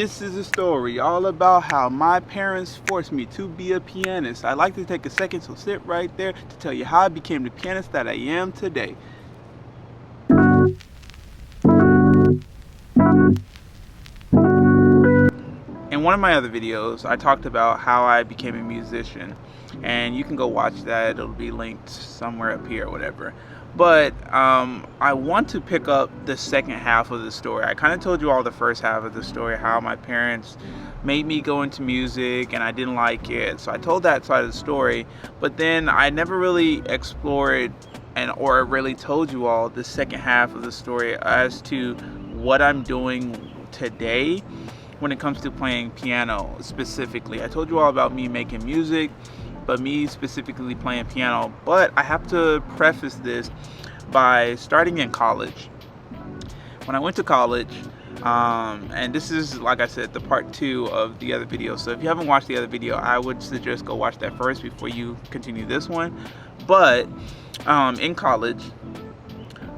This is a story all about how my parents forced me to be a pianist. I'd like to take a second, so sit right there to tell you how I became the pianist that I am today. In one of my other videos, I talked about how I became a musician, and you can go watch that. It'll be linked somewhere up here or whatever. But I want to pick up the second half of the story. I kind of told you all the first half of the story, how my parents made me go into music and I didn't like it. So I told that side of the story, but then I never really explored or really told you all the second half of the story as to what I'm doing today when it comes to playing piano specifically. I told you all about me making music, but me specifically playing piano. But I have to preface this by starting in college. When I went to college, and this is, like I said, the part 2 of the other video. So if you haven't watched the other video, I would suggest go watch that first before you continue this one. But in college,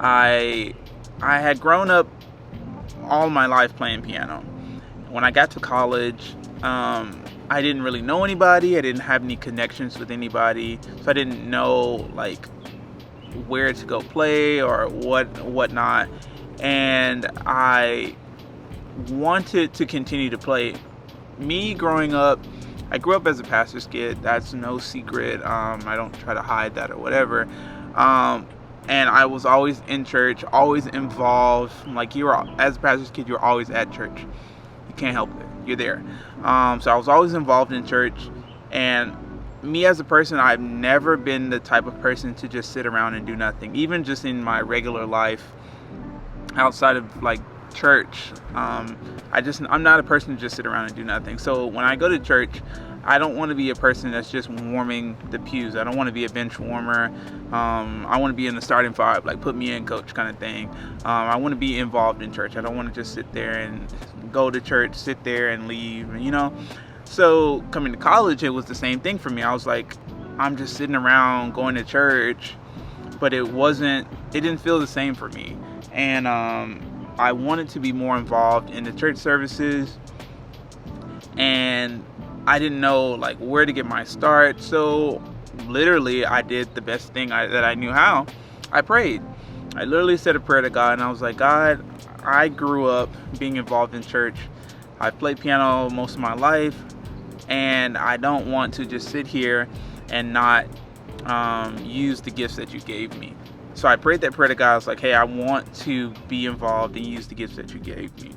I had grown up all my life playing piano. When I got to college, I didn't really know anybody. I didn't have any connections with anybody, so I didn't know like where to go play or whatnot. And I wanted to continue to play. Me growing up, I grew up as a pastor's kid. That's no secret. I don't try to hide that or whatever. And I was always in church, always involved. Like as a pastor's kid, you're always at church. You can't help it. You're there. So I was always involved in church, and me as a person, I've never been the type of person to just sit around and do nothing. Even just in my regular life, outside of like church, I'm not a person to just sit around and do nothing. So when I go to church, I don't want to be a person that's just warming the pews. I don't want to be a bench warmer. I want to be in the starting five, like put me in, coach, kind of thing. I want to be involved in church. I don't want to just sit there and go to church, sit there and leave, you know. So coming to college, it was the same thing for me. I was like, I'm just sitting around going to church, but it didn't feel the same for me. And I wanted to be more involved in the church services, and I didn't know like where to get my start. So literally I did the best thing that I knew how. I prayed. I literally said a prayer to God, and I was like, God, I grew up being involved in church. I've played piano most of my life, and I don't want to just sit here and not use the gifts that you gave me. So I prayed that prayer to God. I was like, hey, I want to be involved and use the gifts that you gave me.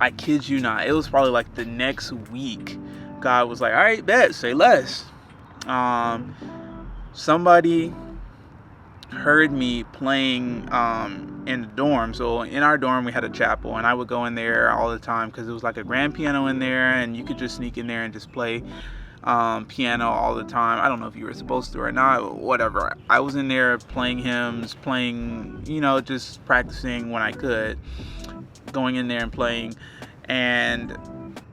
I kid you not. It was probably like the next week. God was like, all right, bet, say less. Somebody heard me playing in the dorm. So in our dorm, we had a chapel, and I would go in there all the time because it was like a grand piano in there, and you could just sneak in there and just play piano all the time. I don't know if you were supposed to or not, whatever. I was in there playing hymns, playing, just practicing when I could, going in there and playing. And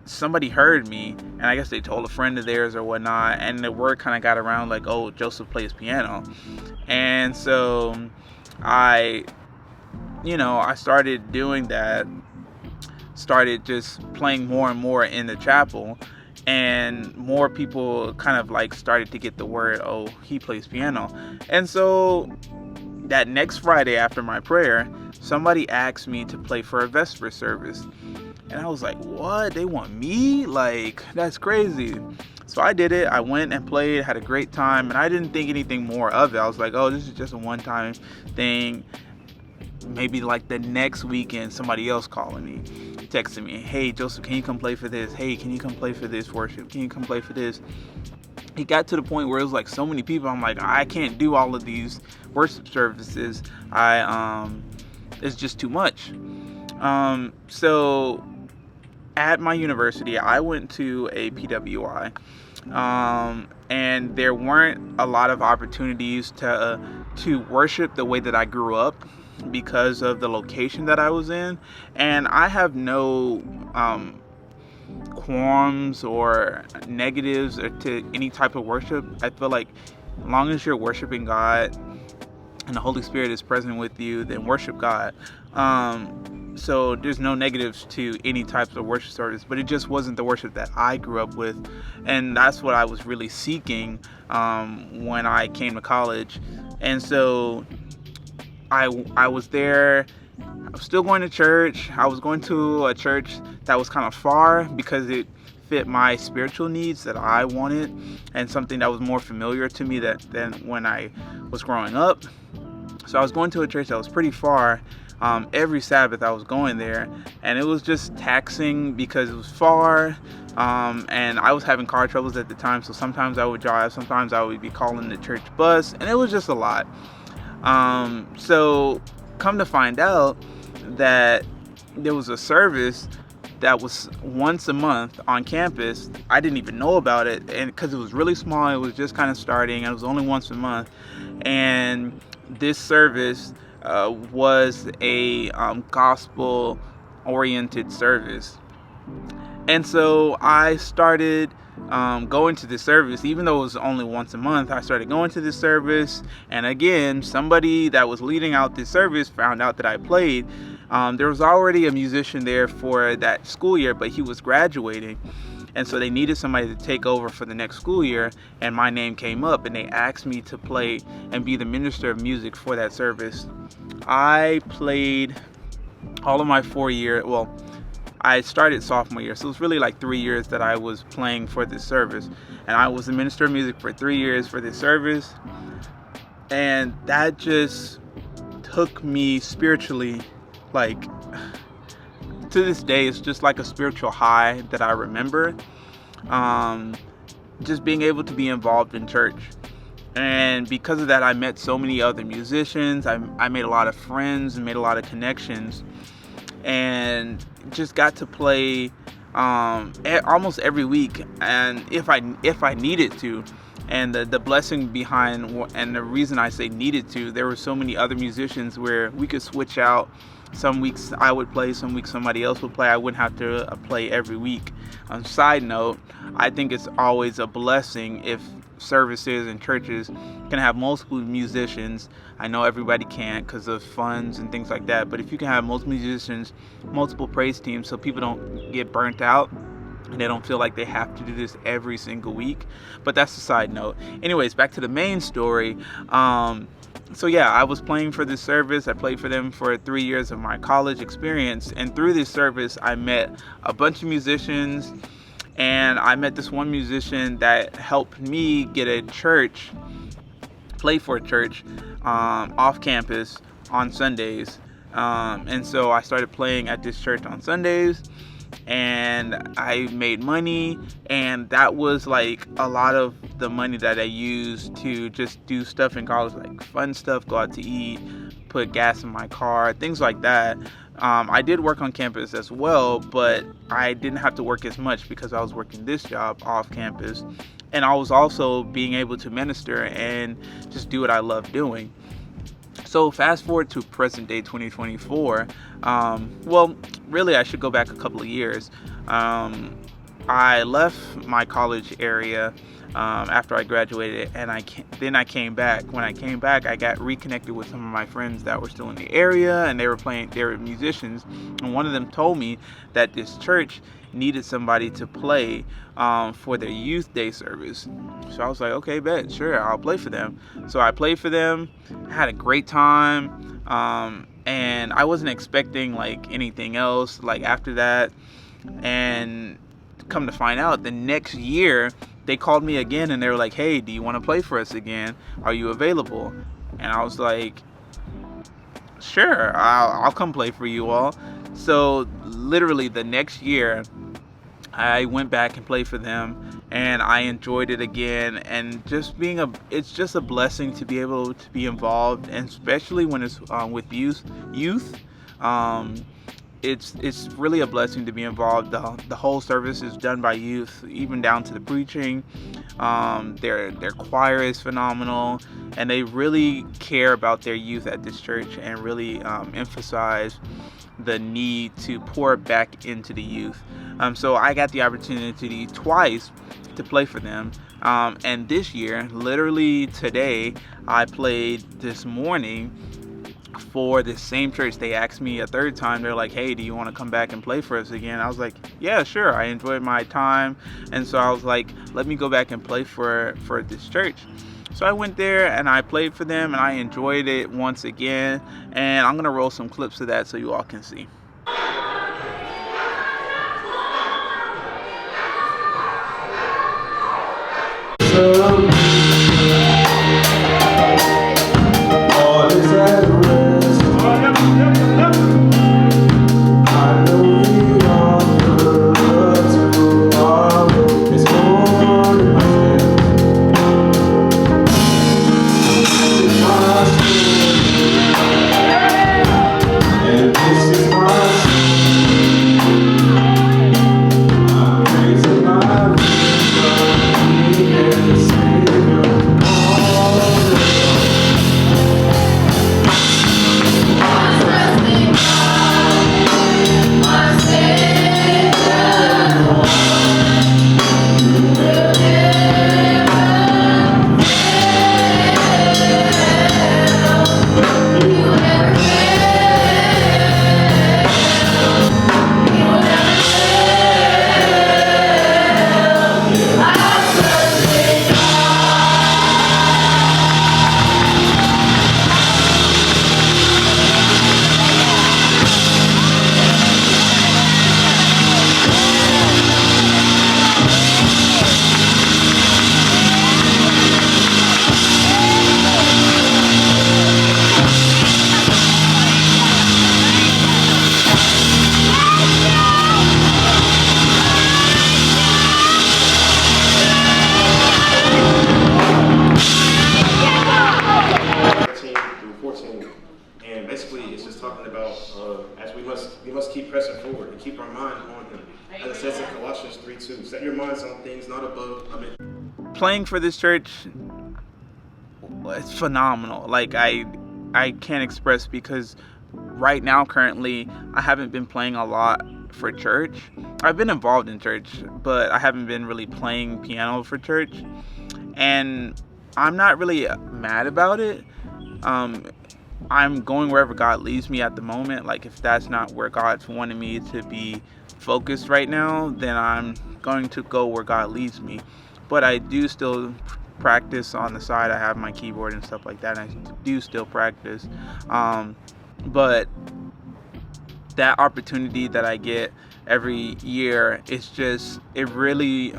somebody heard me, and I guess they told a friend of theirs or whatnot, and the word kind of got around like, oh, Joseph plays piano. And so I started doing that, started just playing more and more in the chapel, and more people kind of like started to get the word, oh, he plays piano. And so that next Friday after my prayer, somebody asked me to play for a Vesper service. And I was like, what? They want me? Like, that's crazy. So I did it. I went and played, had a great time, and I didn't think anything more of it. I was like, oh, this is just a one-time thing. Maybe like the next weekend, somebody else calling me, texting me, hey, Joseph, can you come play for this? Hey, can you come play for this worship? Can you come play for this? It got to the point where it was like so many people. I'm like, I can't do all of these worship services. It's just too much. So at my university, I went to a PWI, and there weren't a lot of opportunities to worship the way that I grew up because of the location that I was in. And I have no qualms or negatives to any type of worship. I feel like as long as you're worshiping God and the Holy Spirit is present with you, then worship God. So there's no negatives to any types of worship service, but it just wasn't the worship that I grew up with, and that's what I was really seeking when I came to college. And so I was there. I was still going to church. I was going to a church that was kind of far because it fit my spiritual needs that I wanted, and something that was more familiar to me than when I was growing up. So I was going to a church that was pretty far. Every Sabbath I was going there, and it was just taxing because it was far, and I was having car troubles at the time, so sometimes I would drive, sometimes I would be calling the church bus, and it was just a lot. So come to find out that there was a service that was once a month on campus. I didn't even know about it, and because it was really small, it was just kind of starting, and it was only once a month. And this service was a gospel oriented service. And so I started going to this service. Even though it was only once a month, I started going to this service. And again, somebody that was leading out this service found out that I played. There was already a musician there for that school year, but he was graduating. And so they needed somebody to take over for the next school year, and my name came up, and they asked me to play and be the minister of music for that service. I played all of my 4 years. Well, I started sophomore year, so it was really like 3 years that I was playing for this service, and I was the minister of music for 3 years for this service, and that just took me spiritually, like, to this day. It's just like a spiritual high that I remember. Just being able to be involved in church. And because of that, I met so many other musicians. I made a lot of friends and made a lot of connections. And just got to play almost every week. And if I needed to. And the blessing behind, and the reason I say needed to, there were so many other musicians where we could switch out. Some weeks I would play, some weeks somebody else would play. I wouldn't have to play every week. Side note, I think it's always a blessing if services and churches can have multiple musicians. I know everybody can't because of funds and things like that, but if you can have multiple musicians, multiple praise teams, so people don't get burnt out and they don't feel like they have to do this every single week. But that's a side note. Anyways, back to the main story. So yeah, I was playing for this service. I played for them for 3 years of my college experience. And through this service, I met a bunch of musicians. And I met this one musician that helped me get a church, play for a church off campus on Sundays. And so I started playing at this church on Sundays. And I made money, and that was like a lot of the money that I used to just do stuff in college, like fun stuff, go out to eat, put gas in my car, things like that. I did work on campus as well, but I didn't have to work as much because I was working this job off campus, and I was also being able to minister and just do what I love doing. So fast forward to present day 2024. Well, really, I should go back a couple of years. I left my college area after I graduated, and then I came back. When I came back, I got reconnected with some of my friends that were still in the area, and they were musicians. And one of them told me that this church needed somebody to play for their youth day service. So I was like, okay, bet, sure, I'll play for them. So I played for them, had a great time, and I wasn't expecting like anything else like after that. And come to find out, the next year they called me again, and they were like, hey, do you want to play for us again? Are you available? And I was like, sure, I'll come play for you all. So literally the next year, I went back and played for them, and I enjoyed it again. And just it's just a blessing to be able to be involved, and especially when it's with youth. It's really a blessing to be involved. The whole service is done by youth, even down to the preaching. Their choir is phenomenal, and they really care about their youth at this church, and really emphasize the need to pour back into the youth. So I got the opportunity twice to play for them. And this year, literally today, I played this morning for this same church, they asked me a third time. They're like, hey, do you want to come back and play for us again? I was like, yeah, sure. I enjoyed my time. And so I was like, let me go back and play for this church. So I went there and I played for them and I enjoyed it once again. And I'm going to roll some clips of that so you all can see. We must keep pressing forward and keep our mind on Him. As it says in Colossians 3:2, set your minds on things not above. Playing for this church, it's phenomenal. Like I can't express, because right now currently I haven't been playing a lot for church. I've been involved in church, but I haven't been really playing piano for church, and I'm not really mad about it. I'm going wherever God leads me at the moment. Like, if that's not where God's wanting me to be focused right now, then I'm going to go where God leads me. But I do still practice on the side. I have my keyboard and stuff like that, and I do still practice. But that opportunity that I get every year, it really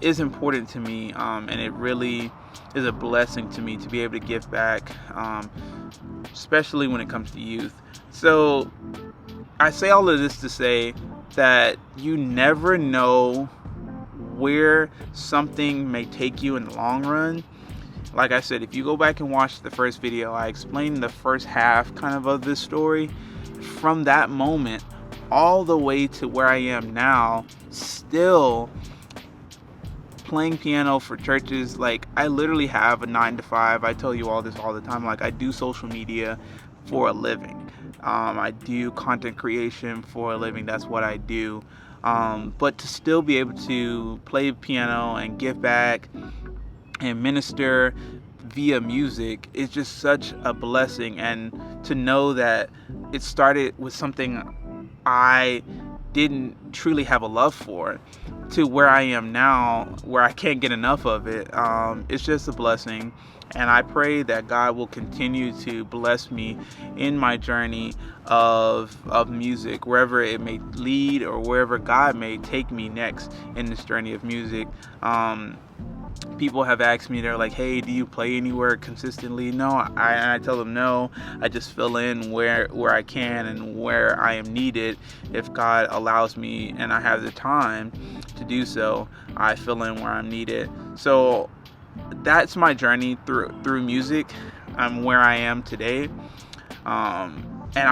is important to me, and it really is a blessing to me to be able to give back, especially when it comes to youth. So I say all of this to say that you never know where something may take you in the long run. Like I said, if you go back and watch the first video, I explained the first half kind of this story. From that moment all the way to where I am now, still playing piano for churches. Like, I literally have a 9 to 5. I tell you all this all the time. Like, I do social media for a living. I do content creation for a living. That's what I do. But to still be able to play piano and give back and minister via music is just such a blessing. And to know that it started with something I didn't truly have a love for, to where I am now, where I can't get enough of it, it's just a blessing. And I pray that God will continue to bless me in my journey of music, wherever it may lead or wherever God may take me next in this journey of music. People have asked me, they're like, hey, do you play anywhere consistently? No, I tell them no. I just fill in where I can and where I am needed. If God allows me and I have the time to do so, I fill in where I'm needed. So that's my journey through music. I'm where I am today. And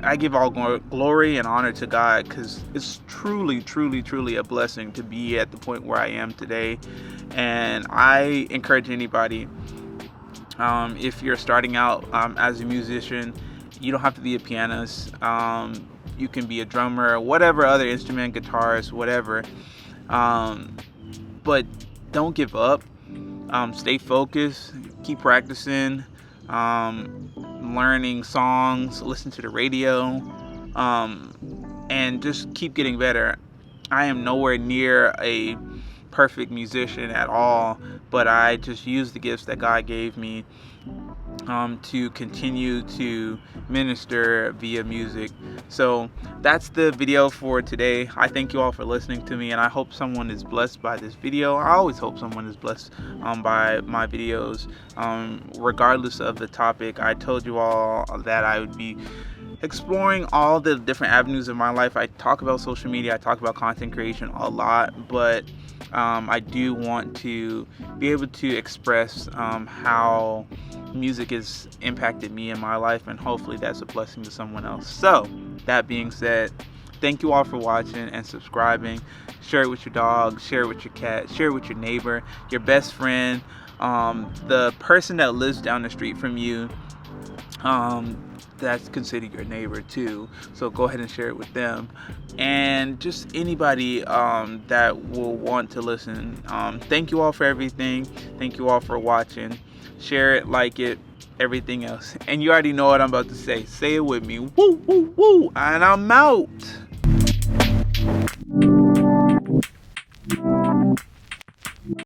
I give all glory and honor to God, because it's truly, truly, truly a blessing to be at the point where I am today. And I encourage anybody, if you're starting out as a musician, you don't have to be a pianist. You can be a drummer, whatever other instrument, guitarist, whatever. But don't give up. Stay focused. Keep practicing. learning songs, listen to the radio, and just keep getting better. I am nowhere near a perfect musician at all, but I just use the gifts that God gave me to continue to minister via music. So that's the video for today. I thank you all for listening to me, and I hope someone is blessed by this video. I always hope someone is blessed by my videos, regardless of the topic. I told you all that I would be exploring all the different avenues of my life. I talk about social media, I talk about content creation a lot, but I do want to be able to express how music has impacted me in my life, and hopefully that's a blessing to someone else. So that being said, thank you all for watching and subscribing. Share it with your dog, share it with your cat, share it with your neighbor, your best friend, the person that lives down the street from you. That's considered your neighbor too, so go ahead and share it with them, and just anybody that will want to listen. Thank you all for everything. Thank you all for watching. Share it, like it, everything else, and you already know what I'm about to say. Say it with me. Woo woo woo, and I'm out.